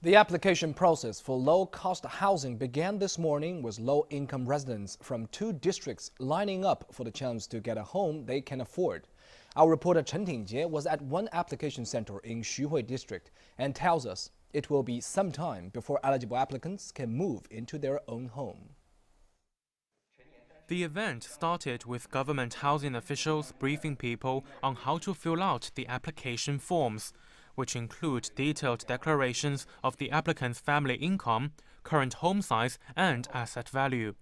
The application process for low-cost housing began this morning with low-income residents from 2 districts lining up for the chance to get a home they can afford. Our reporter Chen Tingjie was at one application center in Xuhui district and tells us it will be some time before eligible applicants can move into their own home. The event started with government housing officials briefing people on how to fill out the application forms, which include detailed declarations of the applicant's family income, current home size, and asset value.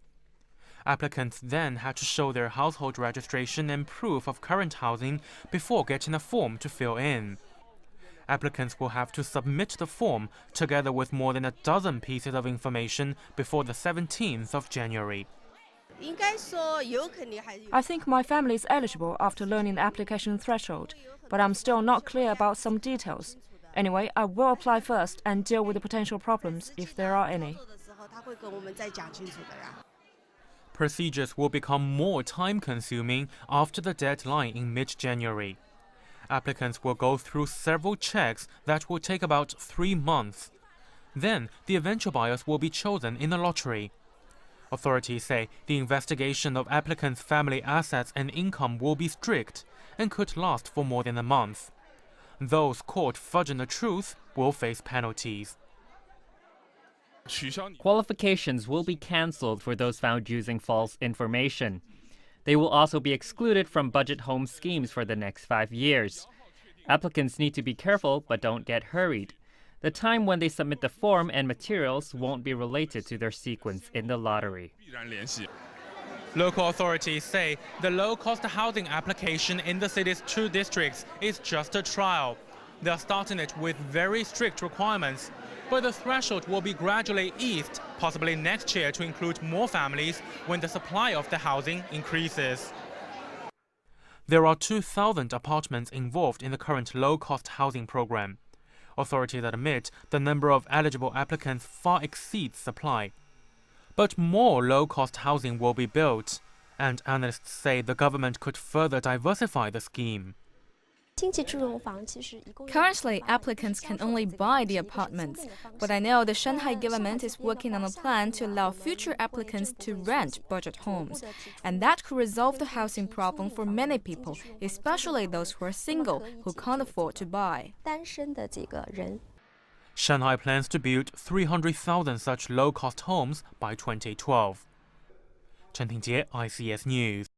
Applicants then had to show their household registration and proof of current housing before getting a form to fill in. Applicants will have to submit the form together with more than a dozen pieces of information before the 17th of January. I think my family is eligible after learning the application threshold, but I'm still not clear about some details. Anyway, I will apply first and deal with the potential problems if there are any. Procedures will become more time-consuming after the deadline in mid-January. Applicants will go through several checks that will take about 3 months. Then, the eventual buyers will be chosen in a lottery. Authorities say the investigation of applicants' family assets and income will be strict and could last for more than a month. Those caught fudging the truth will face penalties. Qualifications will be cancelled for those found using false information. They will also be excluded from budget home schemes for the next 5 years. Applicants need to be careful but don't get hurried. The time when they submit the form and materials won't be related to their sequence in the lottery. Local authorities say the low-cost housing application in the city's 2 districts is just a trial. They are starting it with very strict requirements, but the threshold will be gradually eased, possibly next year to include more families when the supply of the housing increases. There are 2,000 apartments involved in the current low-cost housing program. Authorities admit the number of eligible applicants far exceeds supply. But more low-cost housing will be built, and analysts say the government could further diversify the scheme. Currently, applicants can only buy the apartments, but I know the Shanghai government is working on a plan to allow future applicants to rent budget homes, and that could resolve the housing problem for many people, especially those who are single, who can't afford to buy. Shanghai plans to build 300,000 such low-cost homes by 2012. Chen Tingjie, ICS News.